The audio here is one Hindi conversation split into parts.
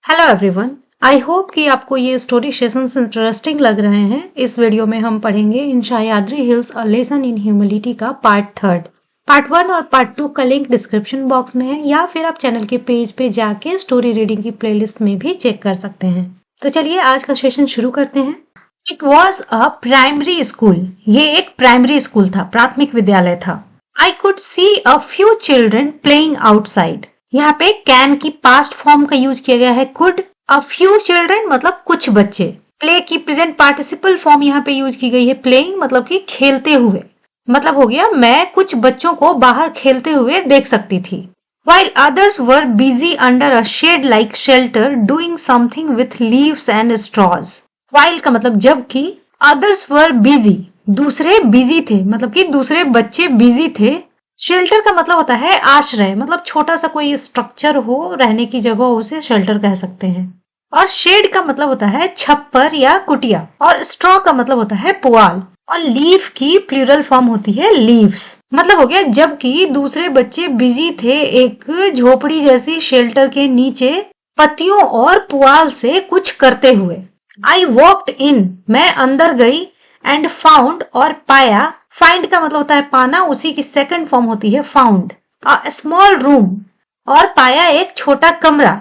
हेलो एवरीवन, आई होप कि आपको ये स्टोरी सेशंस इंटरेस्टिंग लग रहे हैं। इस वीडियो में हम पढ़ेंगे in Sahyadri hills a lesson in humility का पार्ट 3। पार्ट 1 और पार्ट 2 का लिंक डिस्क्रिप्शन बॉक्स में है या फिर आप चैनल के पेज पे जाके स्टोरी रीडिंग की प्लेलिस्ट में भी चेक कर सकते हैं। तो चलिए आज का सेशन शुरू करते हैं। It was a primary school. ये एक प्राइमरी स्कूल था, प्राथमिक विद्यालय था। I could see a few children playing outside. यहाँ पे कैन की पास्ट फॉर्म का यूज किया गया है कुड। अ फ्यू चिल्ड्रन मतलब कुछ बच्चे। प्ले की प्रेजेंट पार्टिसिपल फॉर्म यहाँ पे यूज की गई है प्लेइंग मतलब कि खेलते हुए। मतलब हो गया मैं कुछ बच्चों को बाहर खेलते हुए देख सकती थी। While others were busy under a shade-like shelter doing something with leaves and straws. While का मतलब जबकि, others were busy दूसरे बिजी थे मतलब कि दूसरे बच्चे बिजी थे। शेल्टर का मतलब होता है आश्रय, मतलब छोटा सा कोई स्ट्रक्चर हो, रहने की जगह हो, उसे शेल्टर कह सकते हैं। और शेड का मतलब होता है छप्पर या कुटिया, और स्ट्रॉ का मतलब होता है पुआल, और लीफ की प्लूरल फॉर्म होती है लीव्स। मतलब हो गया जबकि दूसरे बच्चे बिजी थे एक झोपड़ी जैसी शेल्टर के नीचे पत्तियों और पुआल से कुछ करते हुए। आई वॉक्ड इन मैं अंदर गई, एंड फाउंड और पाया। फाइंड का मतलब होता है पाना, उसी की सेकंड फॉर्म होती है फाउंड। अ स्मॉल रूम और पाया एक छोटा कमरा।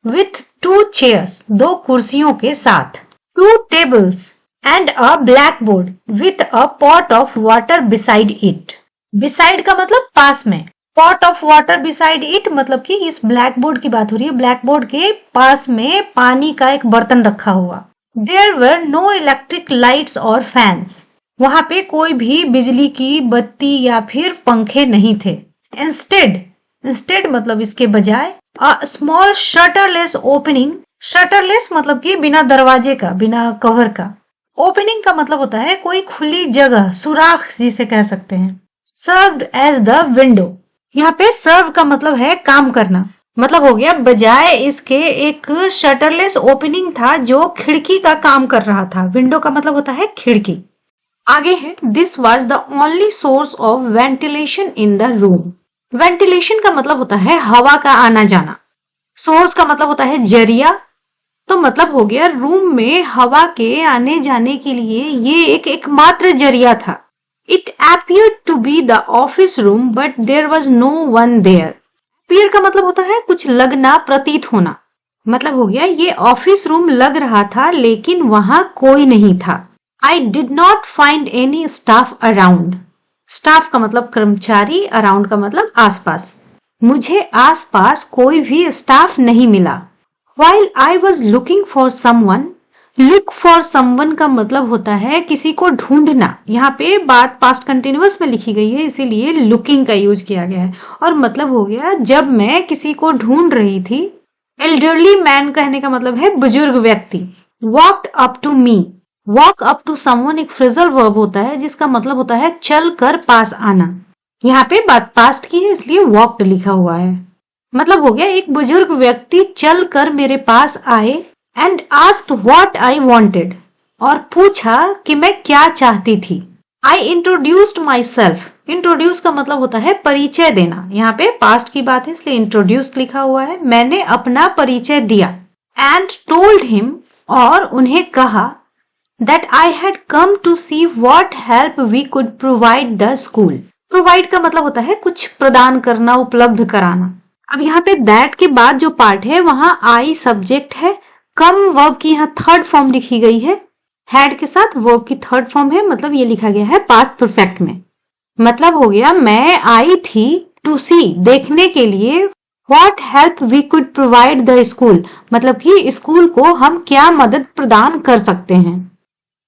विथ 2 चेयर्स दो कुर्सियों के साथ। 2 tables and a black board with a pot of water beside it. Beside का मतलब पास में, pot of water beside it मतलब कि इस ब्लैक बोर्ड की बात हो रही है। ब्लैक बोर्ड के पास में पानी का एक बर्तन रखा हुआ। There were no electric lights और फैंस। वहां पे कोई भी बिजली की बत्ती या फिर पंखे नहीं थे। इंस्टेड मतलब इसके बजाय, अ स्मॉल शटरलेस ओपनिंग। शटरलेस मतलब कि बिना दरवाजे का, बिना कवर का। ओपनिंग का मतलब होता है कोई खुली जगह, सुराख जिसे कह सकते हैं। Served as the window. यहाँ पे सर्व का मतलब है काम करना। मतलब हो गया बजाय इसके एक शटरलेस ओपनिंग था जो खिड़की का काम कर रहा था। विंडो का मतलब होता है खिड़की। आगे है this was the only source of ventilation in the room. Ventilation का मतलब होता है हवा का आना जाना। सोर्स का मतलब होता है जरिया। तो मतलब हो गया रूम में हवा के आने जाने के लिए ये एक एकमात्र जरिया था। It appeared to be the office room but there was no one there. appear का मतलब होता है कुछ लगना, प्रतीत होना। मतलब हो गया ये ऑफिस रूम लग रहा था लेकिन वहां कोई नहीं था। I did not find any staff around. Staff का मतलब कर्मचारी, अराउंड का मतलब आसपास। मुझे आसपास कोई भी स्टाफ नहीं मिला। While I was looking for someone, look for someone का मतलब होता है किसी को ढूंढना। यहाँ पे बात पास्ट कंटिन्यूअस में लिखी गई है इसीलिए लुकिंग का यूज किया गया है। और मतलब हो गया जब मैं किसी को ढूंढ रही थी। एल्डरली मैन कहने का मतलब है बुजुर्ग व्यक्ति। Walked up to me. Walk up to someone एक फ्रेजल वर्ब होता है जिसका मतलब होता है चल कर पास आना। यहाँ पे बात पास्ट की है इसलिए वॉक्ड लिखा हुआ है। मतलब हो गया एक बुजुर्ग व्यक्ति चल कर मेरे पास आए। And asked what I wanted और पूछा कि मैं क्या चाहती थी। आई इंट्रोड्यूस्ड माई सेल्फ। इंट्रोड्यूस का मतलब होता है परिचय देना। यहाँ पे पास्ट की बात है इसलिए इंट्रोड्यूस्ड लिखा हुआ है। मैंने अपना परिचय दिया। एंड टोल्ड हिम और उन्हें कहा that I had come to see what help we could provide the school. Provide का मतलब होता है कुछ प्रदान करना, उपलब्ध कराना। अब यहाँ पे that के बाद जो पार्ट है वहां I सब्जेक्ट है। come वर्ब की यहाँ थर्ड फॉर्म लिखी गई है। had के साथ वर्ब की थर्ड फॉर्म है, मतलब ये लिखा गया है पास्ट परफेक्ट में। मतलब हो गया मैं आई थी टू सी देखने के लिए। What help we could provide the school मतलब कि स्कूल को हम क्या मदद प्रदान कर सकते हैं।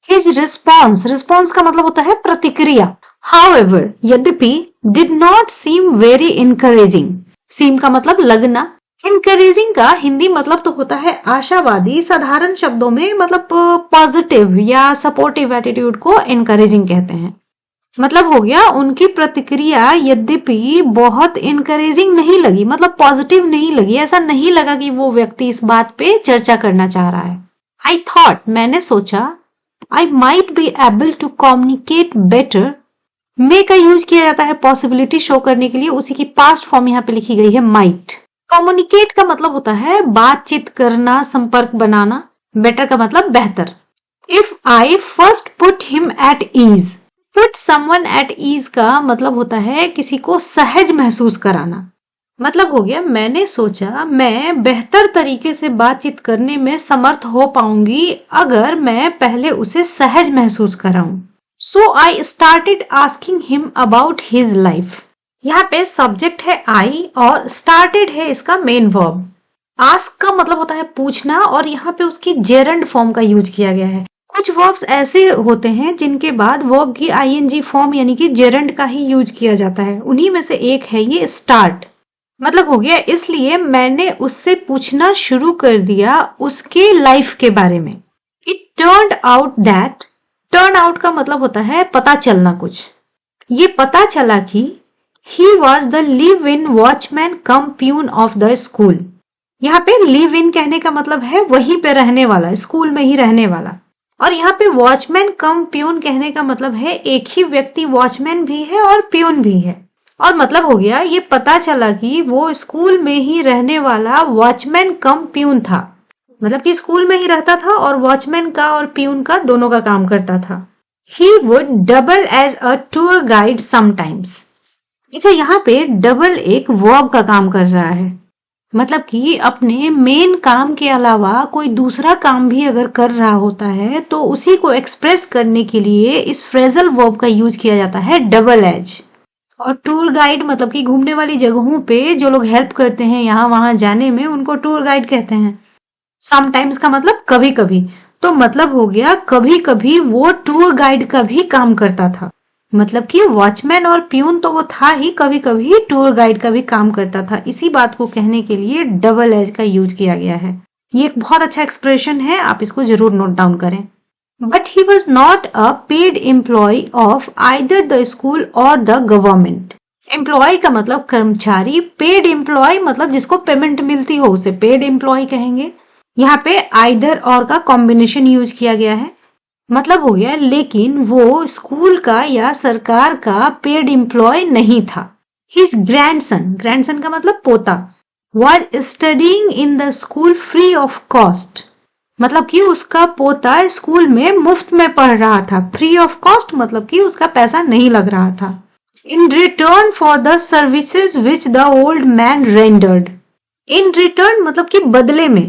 His response का मतलब होता है प्रतिक्रिया। However, यद्यपि did not seem very encouraging. Seem का मतलब लगना। Encouraging का हिंदी मतलब तो होता है आशावादी। साधारण शब्दों में मतलब पॉजिटिव या सपोर्टिव एटीट्यूड को encouraging कहते हैं। मतलब हो गया उनकी प्रतिक्रिया यद्यपि बहुत encouraging नहीं लगी, मतलब पॉजिटिव नहीं लगी। ऐसा नहीं लगा कि वो व्यक्ति इस बात पे चर्चा करना चाह रहा है। I thought मैंने सोचा I might be able to communicate better. May का यूज किया जाता है पॉसिबिलिटी शो करने के लिए, उसी की पास्ट फॉर्म यहाँ पे लिखी गई है might. कम्युनिकेट का मतलब होता है बातचीत करना, संपर्क बनाना। बेटर का मतलब बेहतर। If I first put him at ease, put someone at ease का मतलब होता है किसी को सहज महसूस कराना। मतलब हो गया मैंने सोचा मैं बेहतर तरीके से बातचीत करने में समर्थ हो पाऊंगी अगर मैं पहले उसे सहज महसूस कराऊं। So I started asking him about his life. यहाँ पे सब्जेक्ट है आई और स्टार्टेड है इसका मेन वर्ब। आस्क का मतलब होता है पूछना और यहाँ पे उसकी जेरंड फॉर्म का यूज किया गया है। कुछ वर्ब्स ऐसे होते हैं जिनके बाद वर्ब की आईएनजी फॉर्म यानी कि जेरंड का ही यूज किया जाता है। उन्हीं में से एक है ये स्टार्ट। मतलब हो गया इसलिए मैंने उससे पूछना शुरू कर दिया उसके लाइफ के बारे में। It turned out that, turn out का मतलब होता है पता चलना कुछ। ये पता चला कि he was the live in watchman come peon of the school. यहाँ पे लिव इन कहने का मतलब है वहीं पे रहने वाला, स्कूल में ही रहने वाला। और यहाँ पे वॉचमैन कम प्यून कहने का मतलब है एक ही व्यक्ति वॉचमैन भी है और प्यून भी है। और मतलब हो गया ये पता चला कि वो स्कूल में ही रहने वाला वॉचमैन कम प्यून था। मतलब कि स्कूल में ही रहता था और वॉचमैन का और प्यून का दोनों का काम करता था। He would double as a tour guide sometimes. अच्छा यहाँ पे डबल एक वर्ब का काम कर रहा है। मतलब कि अपने मेन काम के अलावा कोई दूसरा काम भी अगर कर रहा होता है तो उसी को एक्सप्रेस करने के लिए इस फ्रेजल वर्ब का यूज किया जाता है डबल एज। और टूर गाइड मतलब कि घूमने वाली जगहों पे जो लोग हेल्प करते हैं यहाँ वहां जाने में उनको टूर गाइड कहते हैं। समटाइम्स का मतलब कभी कभी। तो मतलब हो गया कभी कभी वो टूर गाइड का भी काम करता था। मतलब कि वॉचमैन और प्यून तो वो था ही, कभी कभी टूर गाइड का भी काम करता था। इसी बात को कहने के लिए डबल एज का यूज किया गया है। ये एक बहुत अच्छा एक्सप्रेशन है, आप इसको जरूर नोट डाउन करें। But he was not a paid employee of either the school or the government. Employee का मतलब कर्मचारी, पेड एम्प्लॉय मतलब जिसको पेमेंट मिलती हो उसे पेड एम्प्लॉय कहेंगे। यहाँ पे आइदर और का कॉम्बिनेशन यूज किया गया है। मतलब हो गया लेकिन वो स्कूल का या सरकार का पेड एम्प्लॉय नहीं था। हिज ग्रैंडसन, ग्रैंडसन का मतलब पोता, was studying in the school free of cost. मतलब कि उसका पोता स्कूल में मुफ्त में पढ़ रहा था। फ्री ऑफ कॉस्ट मतलब कि उसका पैसा नहीं लग रहा था। In return for the services which the old man rendered. In return मतलब कि बदले में।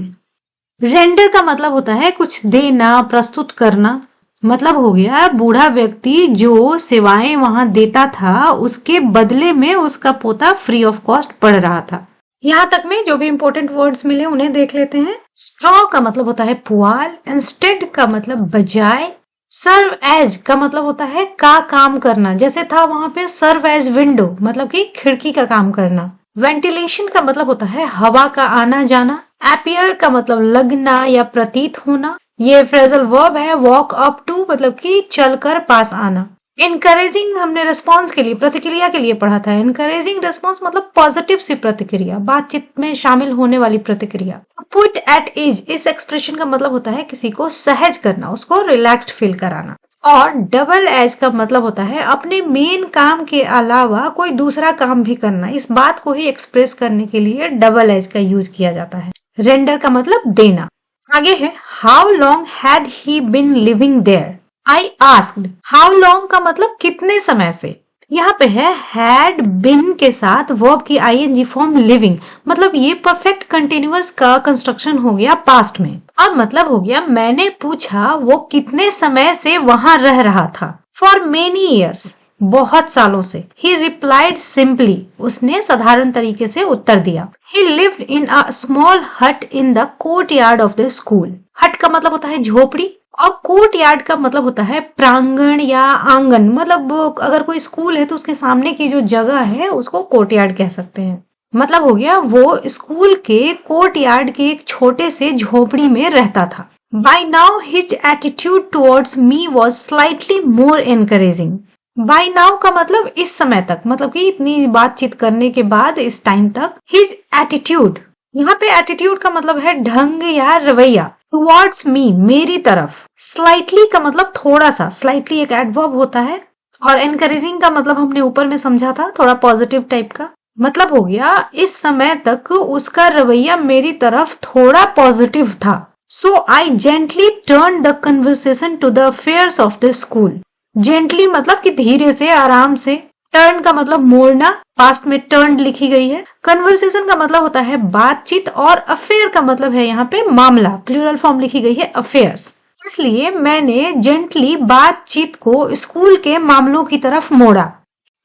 रेंडर का मतलब होता है कुछ देना, प्रस्तुत करना। मतलब हो गया बूढ़ा व्यक्ति जो सेवाएं वहां देता था उसके बदले में उसका पोता फ्री ऑफ कॉस्ट पढ़ रहा था। यहाँ तक में जो भी इंपॉर्टेंट वर्ड्स मिले उन्हें देख लेते हैं। स्ट्रॉ का मतलब होता है पुआल, इंस्टेड का मतलब बजाय, सर्व एज का मतलब होता है का काम करना, जैसे था वहां पे सर्व एज विंडो मतलब कि खिड़की का काम करना। वेंटिलेशन का मतलब होता है हवा का आना जाना। अपीयर का मतलब लगना या प्रतीत होना। ये फ्रेजल वर्ब है वॉक अप टू मतलब कि चलकर पास आना। इनकरेजिंग हमने रिस्पॉन्स के लिए, प्रतिक्रिया के लिए पढ़ा था। इनकरेजिंग रिस्पॉन्स मतलब पॉजिटिव सी प्रतिक्रिया, बातचीत में शामिल होने वाली प्रतिक्रिया। पुट एट ईज, इस एक्सप्रेशन का मतलब होता है किसी को सहज करना, उसको रिलैक्स्ड फील कराना। और डबल एज का मतलब होता है अपने मेन काम के अलावा कोई दूसरा काम भी करना। इस बात को ही एक्सप्रेस करने के लिए डबल एज का यूज किया जाता है। रेंडर का मतलब देना। आगे है how long had he been living there. I asked, how long का मतलब कितने समय से। यहाँ पे है हैड बिन के साथ वर्ब की आईएनजी फॉर्म लिविंग। मतलब ये परफेक्ट कंटिन्यूअस का कंस्ट्रक्शन हो गया पास्ट में। अब मतलब हो गया मैंने पूछा वो कितने समय से वहां रह रहा था। फॉर मेनी ईयर्स, बहुत सालों से। ही रिप्लाइड सिंपली, उसने साधारण तरीके से उत्तर दिया। ही लिव्ड इन अ स्मॉल हट in the court yard of the school. हट का मतलब होता है झोपड़ी और कोर्ट यार्ड का मतलब होता है प्रांगण या आंगन। मतलब अगर कोई स्कूल है तो उसके सामने की जो जगह है उसको कोर्ट यार्ड कह सकते हैं। मतलब हो गया वो स्कूल के कोर्ट यार्ड के एक छोटे से झोपड़ी में रहता था। By now his attitude towards me was slightly more encouraging. By now का मतलब इस समय तक, मतलब कि इतनी बातचीत करने के बाद इस टाइम तक। हिज एटीट्यूड, यहाँ पे एटीट्यूड का मतलब है ढंग या रवैया। टुवर्ड्स मी, मेरी तरफ। स्लाइटली का मतलब थोड़ा सा, स्लाइटली एक एडवर्ब होता है। और एनकरेजिंग का मतलब हमने ऊपर में समझा था, थोड़ा पॉजिटिव टाइप का। मतलब हो गया इस समय तक उसका रवैया मेरी तरफ थोड़ा पॉजिटिव था। So I gently turn the conversation to the affairs of the school. Gently मतलब कि धीरे से, आराम से। टर्न का मतलब मोड़ना, पास्ट में टर्न लिखी गई है। कन्वर्सेशन का मतलब होता है बातचीत, और अफेयर का मतलब है यहाँ पे मामला, प्लूरल फॉर्म लिखी गई है अफेयर्स। इसलिए मैंने जेंटली बातचीत को स्कूल के मामलों की तरफ मोड़ा।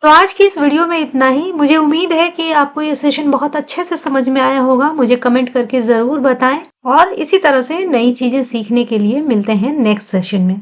तो आज की इस वीडियो में इतना ही। मुझे उम्मीद है कि आपको ये सेशन बहुत अच्छे से समझ में आया होगा। मुझे कमेंट करके जरूर बताएं, और इसी तरह से नई चीजें सीखने के लिए मिलते हैं नेक्स्ट सेशन में।